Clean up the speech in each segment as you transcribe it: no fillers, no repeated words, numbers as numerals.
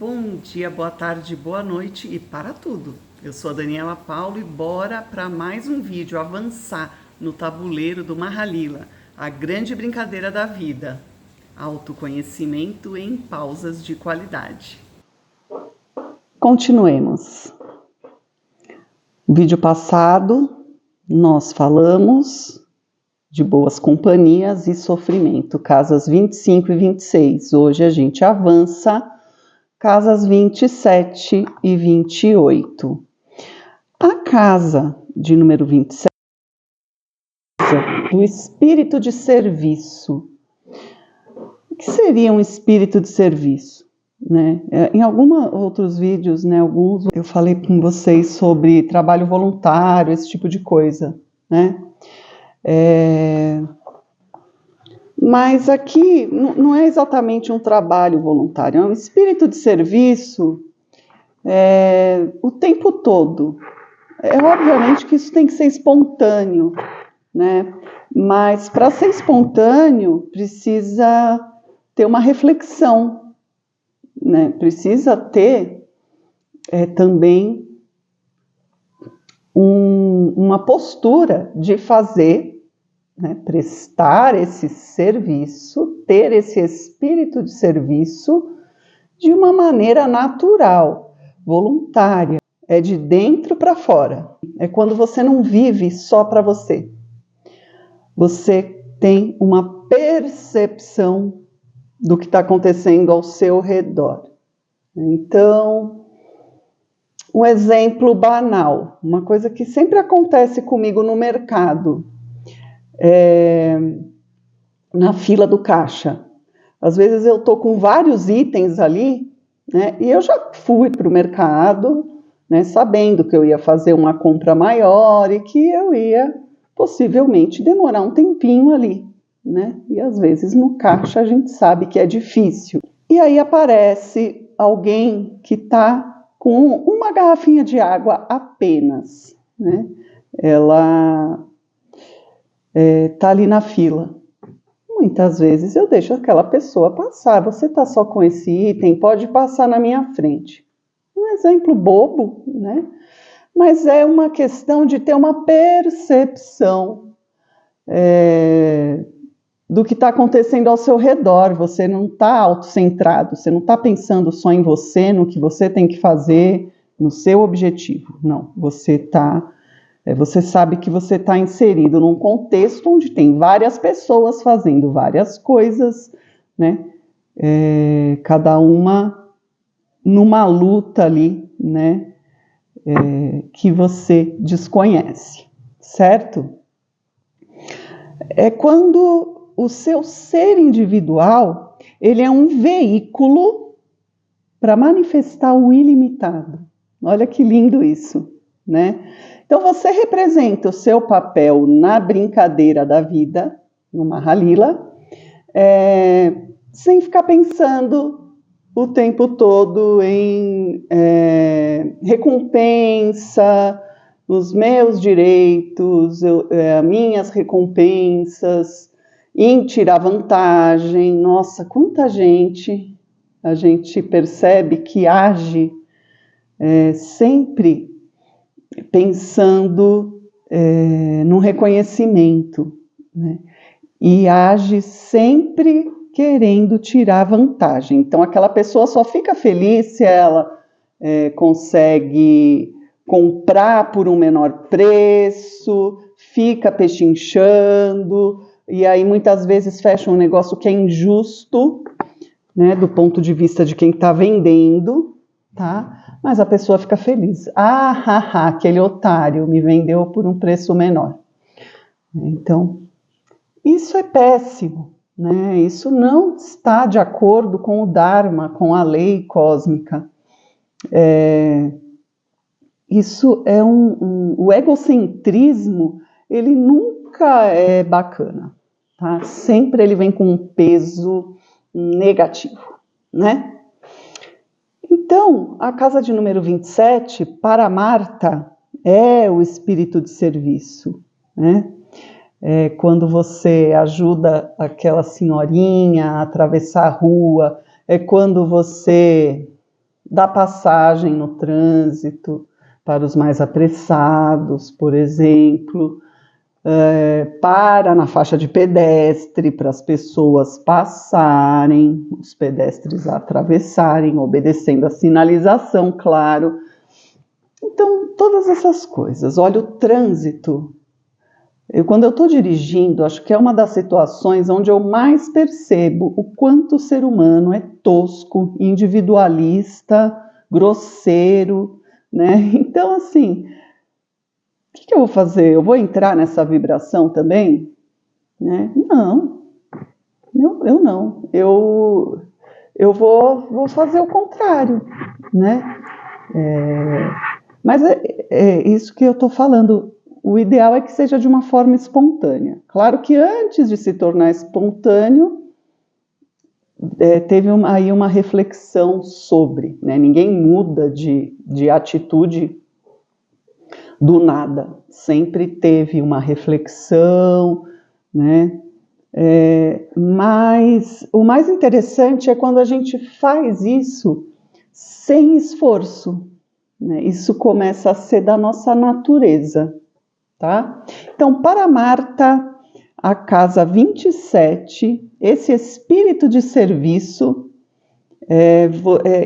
Bom dia, boa tarde, boa noite e para tudo. Eu sou a Daniela Paulo e bora para mais um vídeo avançar no tabuleiro do Mahalila, a grande brincadeira da vida. Autoconhecimento em pausas de qualidade. Continuemos. No vídeo passado, nós falamos de boas companhias e sofrimento, casas 25 e 26. Hoje a gente avança casas 27 e 28. A casa de número 27, do espírito de serviço. O que seria um espírito de serviço? Né? Em alguns outros vídeos, né, eu falei com vocês sobre trabalho voluntário, esse tipo de coisa. Né? Mas aqui não é exatamente um trabalho voluntário, é um espírito de serviço o tempo todo. Obviamente que isso tem que ser espontâneo, né? Mas para ser espontâneo precisa ter uma reflexão, né? Precisa ter também uma postura de fazer, né? Prestar esse serviço, ter esse espírito de serviço de uma maneira natural, voluntária. É de dentro para fora. É quando você não vive só para você. Você tem uma percepção do que está acontecendo ao seu redor. Então, um exemplo banal, uma coisa que sempre acontece comigo no mercado, na fila do caixa. Às vezes eu estou com vários itens ali, né, e eu já fui para o mercado, né, sabendo que eu ia fazer uma compra maior e que eu ia possivelmente demorar um tempinho ali, né? E às vezes no caixa a gente sabe que é difícil. E aí aparece alguém que está com uma garrafinha de água apenas, né? Ela está ali na fila. Muitas vezes eu deixo aquela pessoa passar. Você está só com esse item, pode passar na minha frente. Um exemplo bobo, né? Mas é uma questão de ter uma percepção do que está acontecendo ao seu redor. Você não está autocentrado, você não está pensando só em você, no que você tem que fazer, no seu objetivo. Não, você sabe que você está inserido num contexto onde tem várias pessoas fazendo várias coisas, né? Cada uma numa luta ali, né? Que você desconhece, certo? É quando o seu ser individual, ele é um veículo para manifestar o ilimitado. Olha que lindo isso, né? Então você representa o seu papel na brincadeira da vida, no Mahalila, sem ficar pensando o tempo todo em recompensa, os meus direitos, minhas recompensas, em tirar vantagem. Nossa, quanta gente a gente percebe que age sempre pensando no reconhecimento, né? E age sempre querendo tirar vantagem. Então, aquela pessoa só fica feliz se ela consegue comprar por um menor preço, fica pechinchando, e aí muitas vezes fecha um negócio que é injusto, né, do ponto de vista de quem está vendendo, tá? Mas a pessoa fica feliz. Aquele otário me vendeu por um preço menor. Então, isso é péssimo, né? Isso não está de acordo com o Dharma, com a lei cósmica. Isso é o egocentrismo, ele nunca é bacana, tá? Sempre ele vem com um peso negativo, né? Então, a casa de número 27, para Marta, é o espírito de serviço, né? Quando você ajuda aquela senhorinha a atravessar a rua, quando você dá passagem no trânsito para os mais apressados, por exemplo, para na faixa de pedestre para as pessoas passarem, os pedestres atravessarem, obedecendo a sinalização, claro. Então, todas essas coisas. Olha, o trânsito. Quando eu estou dirigindo, acho que é uma das situações onde eu mais percebo o quanto o ser humano é tosco, individualista, grosseiro, né? Então, assim, o que eu vou fazer? Eu vou entrar nessa vibração também? Né? Não, eu não. Eu vou fazer o contrário, né? Mas é isso que eu estou falando. O ideal é que seja de uma forma espontânea. Claro que antes de se tornar espontâneo, teve aí uma reflexão sobre, né? Ninguém muda de atitude do nada. Sempre teve uma reflexão, né? Mas o mais interessante é quando a gente faz isso sem esforço, né? Isso começa a ser da nossa natureza. Tá? Então, para Marta, a casa 27, esse espírito de serviço,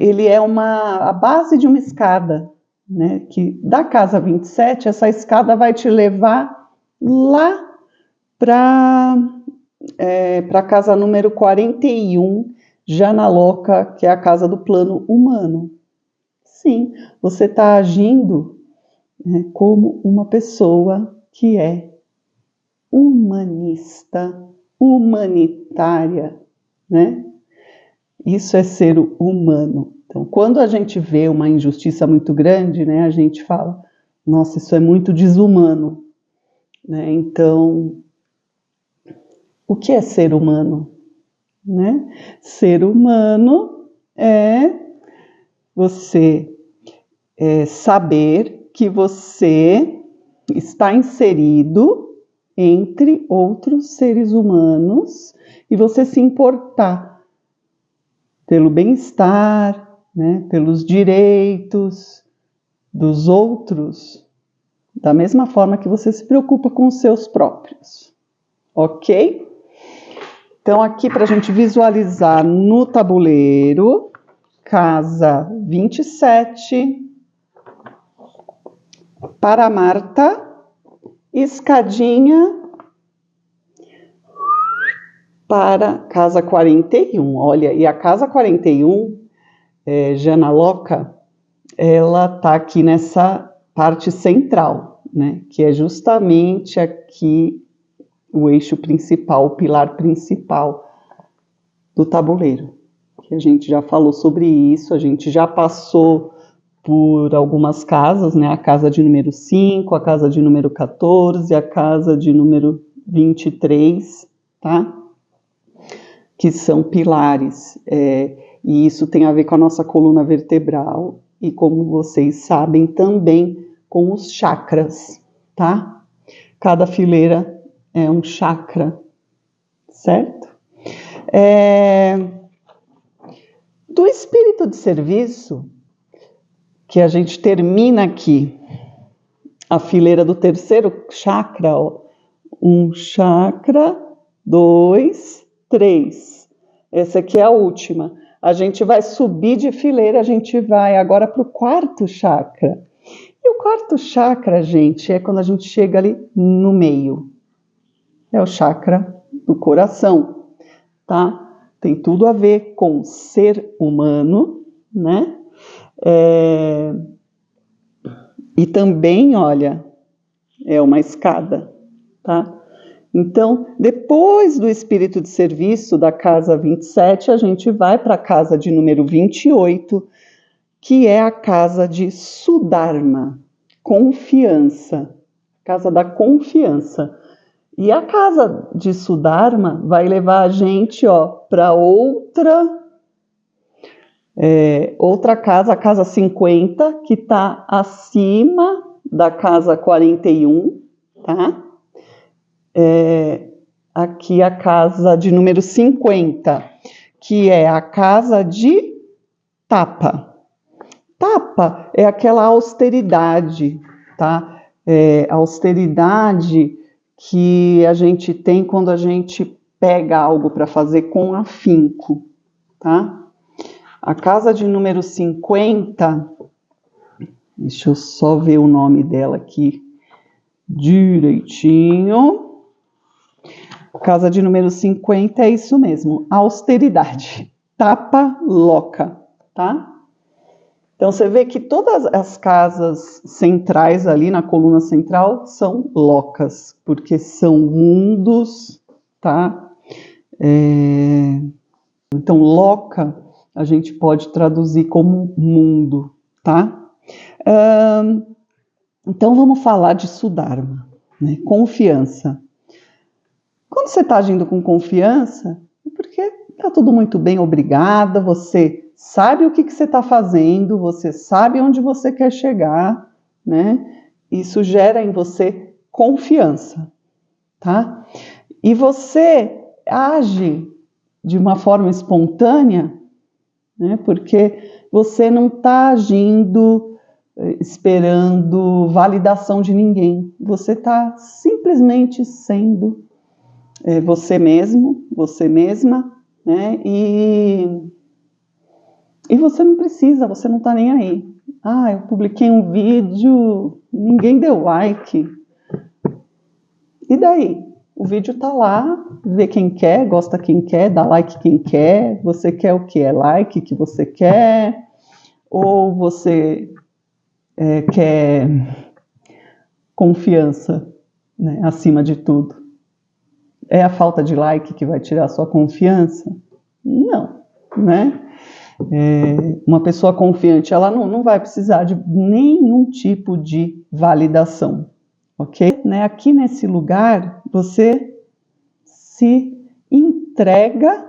ele é a base de uma escada, né? Que da casa 27, essa escada vai te levar lá para a casa número 41, Janaloka, que é a casa do plano humano. Sim, você está agindo como uma pessoa que é humanista, humanitária, né? Isso é ser humano. Então, quando a gente vê uma injustiça muito grande, né, a gente fala, nossa, isso é muito desumano, né? Então, o que é ser humano, né? Ser humano é você saber que você está inserido entre outros seres humanos e você se importar pelo bem-estar, né, pelos direitos dos outros, da mesma forma que você se preocupa com os seus próprios, ok? Então, aqui para a gente visualizar no tabuleiro, casa 27, para Marta, escadinha para casa 41. Olha, e a casa 41, Janaloka, ela está aqui nessa parte central, né? Que é justamente aqui o eixo principal, o pilar principal do tabuleiro. Que a gente já falou sobre isso, a gente já passou por algumas casas, né? A casa de número 5, a casa de número 14, a casa de número 23, tá? Que são pilares, e isso tem a ver com a nossa coluna vertebral e, como vocês sabem, também com os chakras, tá? Cada fileira é um chakra, certo? Do espírito de serviço, que a gente termina aqui, a fileira do terceiro chakra, ó, 1 chakra, 2, 3. Essa aqui é a última. A gente vai subir de fileira, a gente vai agora para o 4º chakra. E o 4º chakra, gente, é quando a gente chega ali no meio. É o chakra do coração, tá? Tem tudo a ver com ser humano, né? E também, olha, é uma escada, tá? Então, depois do espírito de serviço da casa 27, a gente vai para a casa de número 28, que é a casa de Sudharma, confiança, casa da confiança. E a casa de Sudharma vai levar a gente, ó, para outra casa, a casa 50, que está acima da casa 41, tá? Aqui a casa de número 50, que é a casa de Tapa. tapa é aquela austeridade, tá? A austeridade que a gente tem quando a gente pega algo para fazer com afinco, tá? A casa de número 50, deixa eu só ver o nome dela aqui direitinho. Casa de número 50 é isso mesmo, austeridade, tapa louca, tá? Então você vê que todas as casas centrais ali na coluna central são loucas, porque são mundos, tá? Então louca a gente pode traduzir como mundo, tá? Então vamos falar de Sudharma, né? Confiança. Quando você está agindo com confiança, é porque está tudo muito bem, obrigada, você sabe o que você está fazendo, você sabe onde você quer chegar, né? Isso gera em você confiança, tá? E você age de uma forma espontânea, né? Porque você não está agindo esperando validação de ninguém, você está simplesmente sendo você mesmo, você mesma, né? E você não precisa, você não tá nem aí. Ah, eu publiquei um vídeo, ninguém deu like. E daí? O vídeo tá lá, vê quem quer, gosta quem quer, dá like quem quer. Você quer o que? É like que você quer? Ou você quer confiança, né, acima de tudo? É a falta de like que vai tirar a sua confiança? Não, né? Uma pessoa confiante, ela não vai precisar de nenhum tipo de validação, ok? Né? Aqui nesse lugar, você se entrega,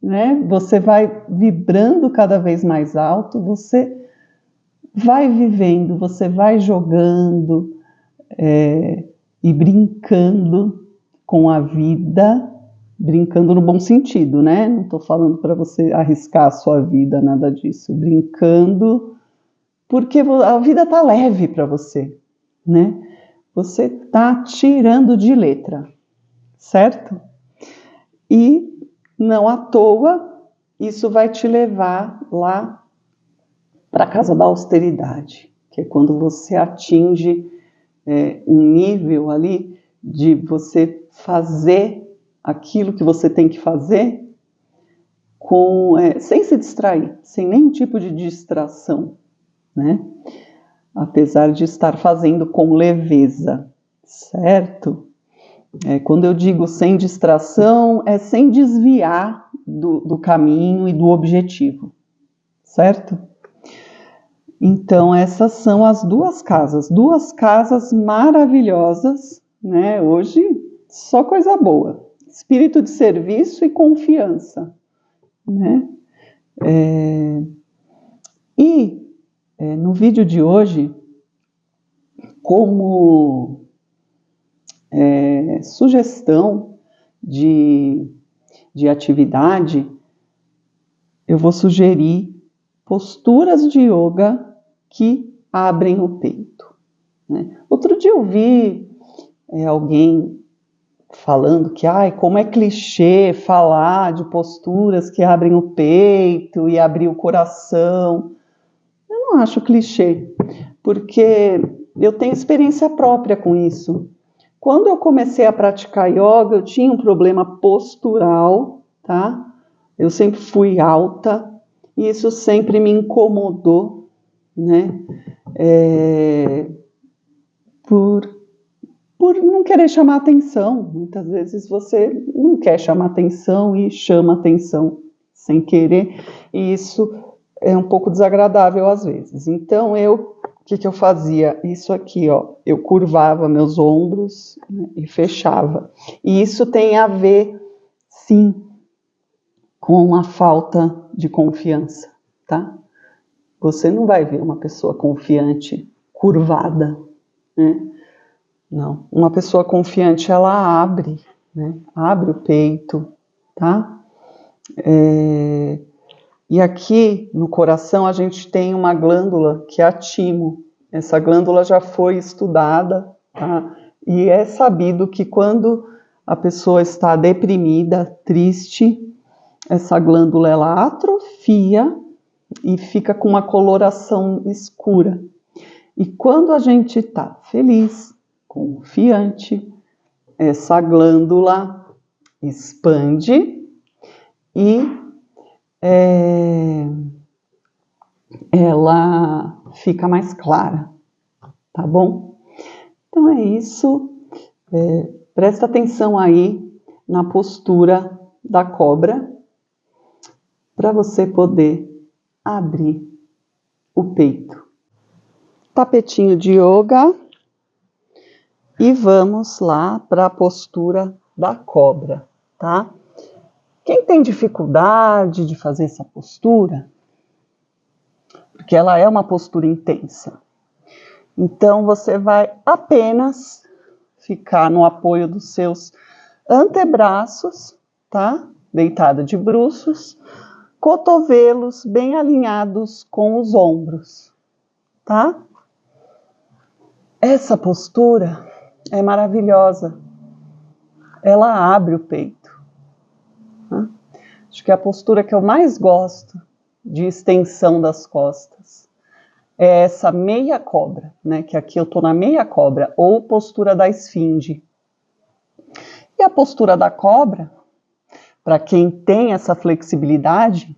né? Você vai vibrando cada vez mais alto, você vai vivendo, você vai jogando e brincando com a vida, brincando no bom sentido, né? Não estou falando para você arriscar a sua vida, nada disso. Brincando, porque a vida está leve para você, né? Você está tirando de letra, certo? E não à toa, isso vai te levar lá para a casa da austeridade, que é quando você atinge um nível ali de você fazer aquilo que você tem que fazer sem se distrair, sem nenhum tipo de distração, né? Apesar de estar fazendo com leveza, certo? Quando eu digo sem distração, é sem desviar do caminho e do objetivo, certo? Então, essas são as duas casas maravilhosas, né? Hoje, só coisa boa. Espírito de serviço e confiança, né? No vídeo de hoje, como sugestão de atividade, eu vou sugerir posturas de yoga que abrem o peito, né? Outro dia eu vi alguém falando que como é clichê falar de posturas que abrem o peito e abrir o coração. Eu não acho clichê, porque eu tenho experiência própria com isso. Quando eu comecei a praticar yoga, eu tinha um problema postural, tá? Eu sempre fui alta e isso sempre me incomodou, né? Por não querer chamar atenção. Muitas vezes você não quer chamar atenção e chama atenção sem querer, e isso é um pouco desagradável às vezes. Então, o que eu fazia? Isso aqui, ó, eu curvava meus ombros, né, e fechava. E isso tem a ver, sim, com a falta de confiança, tá? Você não vai ver uma pessoa confiante curvada, né? Não, uma pessoa confiante, ela abre, né? Abre o peito, tá? E aqui no coração a gente tem uma glândula que é a timo. Essa glândula já foi estudada, tá? E é sabido que quando a pessoa está deprimida, triste, essa glândula ela atrofia e fica com uma coloração escura. E quando a gente está feliz, confiante, essa glândula expande e ela fica mais clara, tá bom? Então é isso. Presta atenção aí na postura da cobra para você poder abrir o peito. Tapetinho de yoga e vamos lá para a postura da cobra, tá? Quem tem dificuldade de fazer essa postura, porque ela é uma postura intensa, então você vai apenas ficar no apoio dos seus antebraços, tá? Deitada de bruços, cotovelos bem alinhados com os ombros, tá? Essa postura é maravilhosa. Ela abre o peito. Tá? Acho que é a postura que eu mais gosto de extensão das costas é essa meia cobra, né? Que aqui eu tô na meia cobra, ou postura da esfinge. E a postura da cobra, para quem tem essa flexibilidade,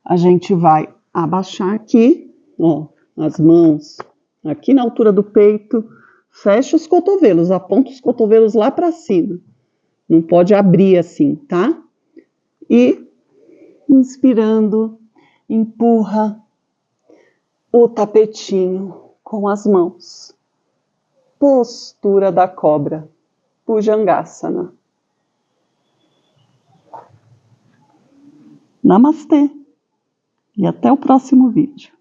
a gente vai abaixar aqui, ó, as mãos aqui na altura do peito, fecha os cotovelos, aponta os cotovelos lá para cima. Não pode abrir assim, tá? E inspirando, empurra o tapetinho com as mãos. Postura da cobra, Bhujangasana. Namastê e até o próximo vídeo.